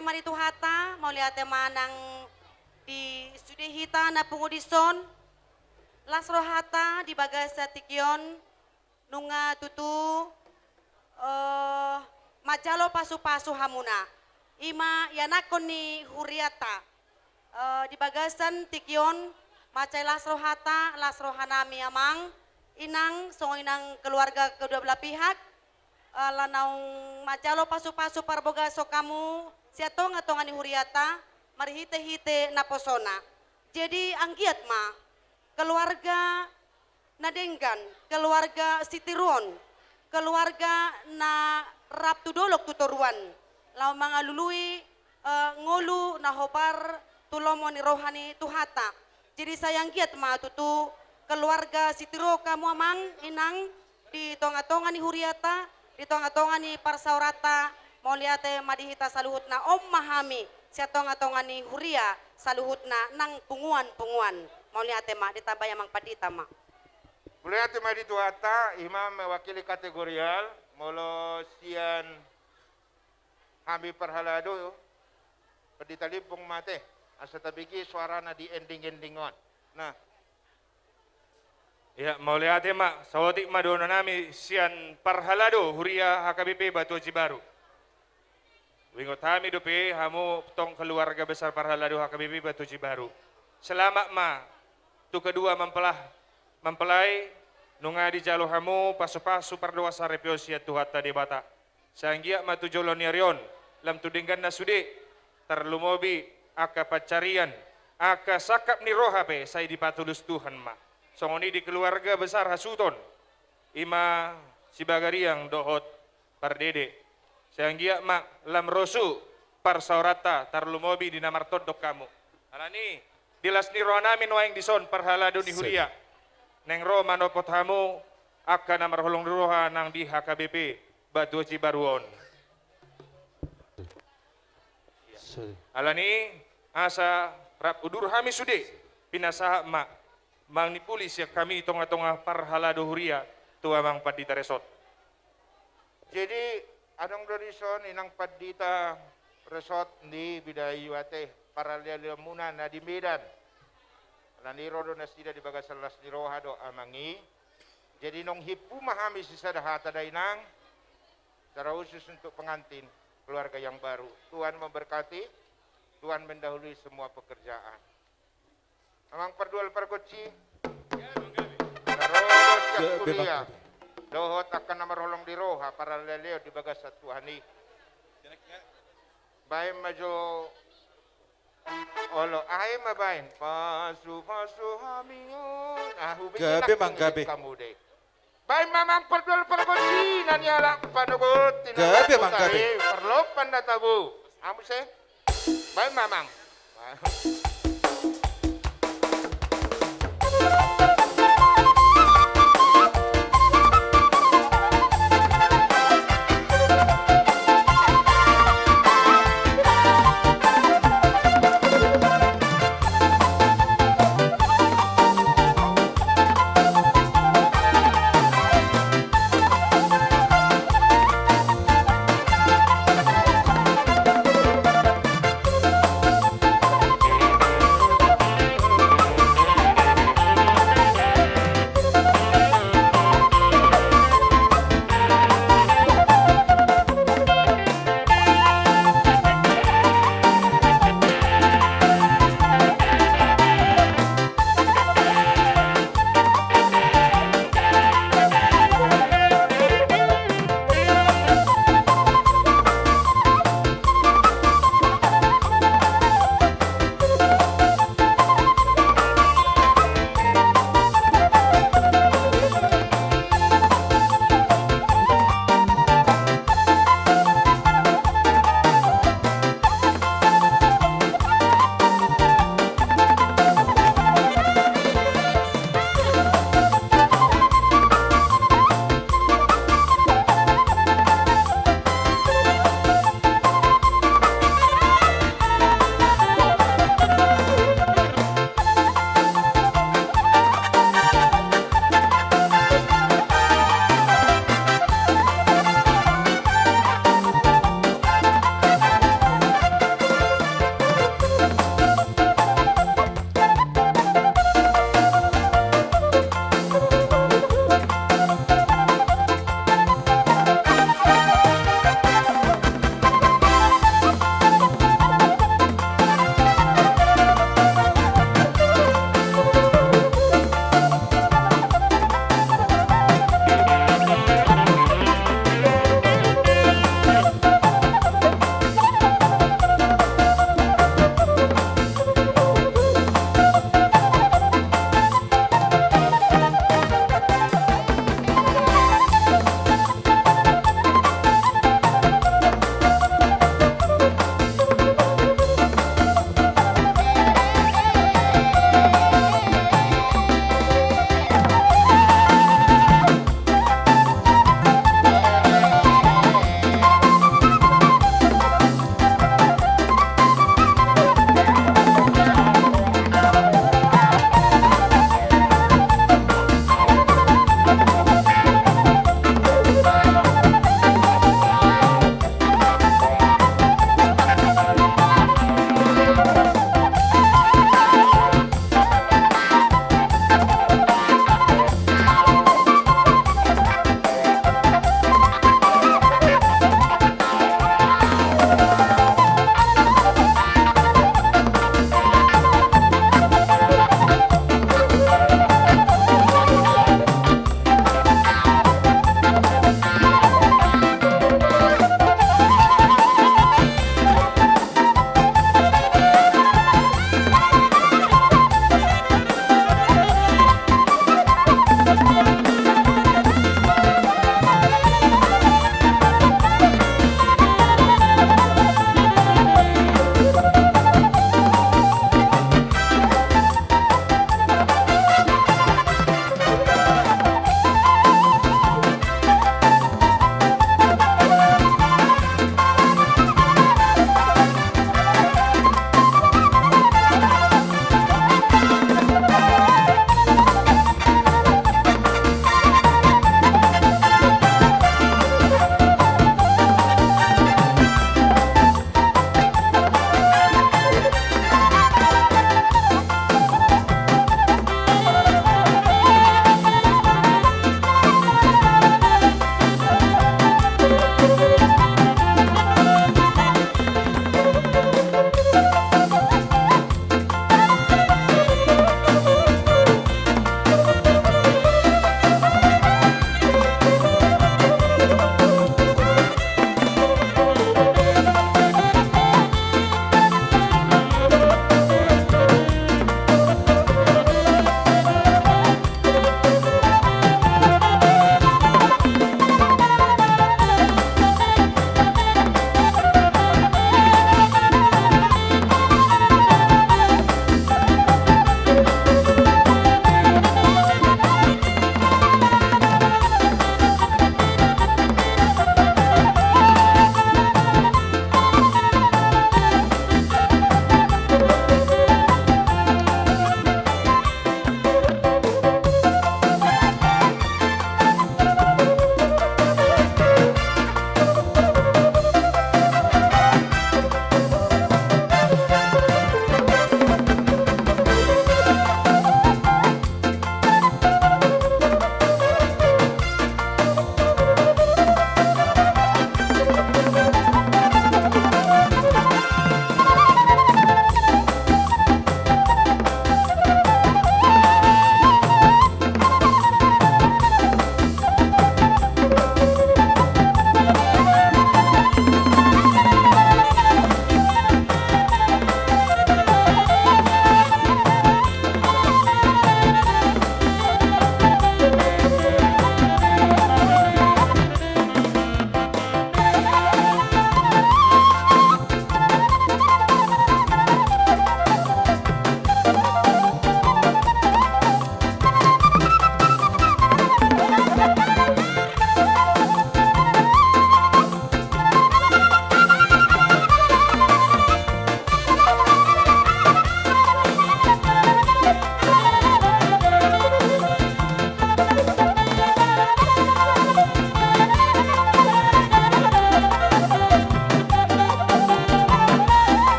mari tuhata, mau lihat manang di studi hita na pungudison, las rohata di bagasa tikyon, nunga tutu, majalo pasu-pasu hamuna, ima yanakon ni huriata, di bagasan tikyon, macai las rohanami amang, inang, song inang keluarga kedua belah pihak, lanau majalo pasu-pasu parboga so kamu siatong atongan ni huriata mari hite-hite naposona. Jadi anggiat ma keluarga nadenggan, keluarga sitiruon, keluarga na raptu dolok tutoruan. Lau mangalului ngolu na hopar tulomo ni rohani tuhata. Jadi sayang giat ma tutu keluarga sitiro kamu amang inang di tonga-tonga ni huriata, di tonga-tonga ni parsaurata, mau liate madihita saluhutna om mahami, siya tonga-tonga ni huria saluhutna nang punguan-punguan. Mau liate ma ditabay amang padita ma. Liate ma di tuhata, imam mewakili kategorial, molo sian hami perhalado, padita lipong mate, asa tabigi suarana di ending-endingon. Nah, ya, mau lihat ya mak, sawatik madona nami sian parhalado huria HKBP Batu Haji Baru. Wingot kami dope hamu tong keluarga besar parhalado HKBP Batu Haji Baru. Selamat ma, tu kedua mempelai nunga di jalo hamu pasu-pasu pardoa sarepio sia tuhata di bata. Sanggia ma tu joloni arion, lam tudinggan nasude, terlumobi aka pacarian, aka sakap ni rohape, saya dipatulus Tuhan ma. Songoni di keluarga besar hasuton ima sibagariang dohot pardede sanggia mak lam rosu parsaurata tarlumobi di namartot dok kamu alani dilas ni rohanamin waing dison parhalado ni huria neng ro manopot hamu akan namar holong roha nang di HKBP Batu Haji Baruon alani asa rap udur hami sude pinasaha mak mang ni pulis ya kami tonga-tonga parhalado huria tua mang padita resort. jadi adong dorison inang padita resort di bidayuate paralel muna na di Medan. Laniro do nasida di bagasalas ni rohado amangi. Jadi nong hipu mahami sisa dahata dainang secara khusus untuk pengantin keluarga yang baru. Tuhan memberkati, Tuhan mendahului semua pekerjaan. Amang perdual perkoci, terus kuliah, dohot akan nomor holong di roha para leleo di bagas Tuhani. Baik maju, olo ay mabain, pasu hamiun, gabe mang gabe. Kamu deh. Baik mamang perdual perkoci, nanyala panubut, gabe mang gabe. Perlu pandatabu, amu se, baik mamang.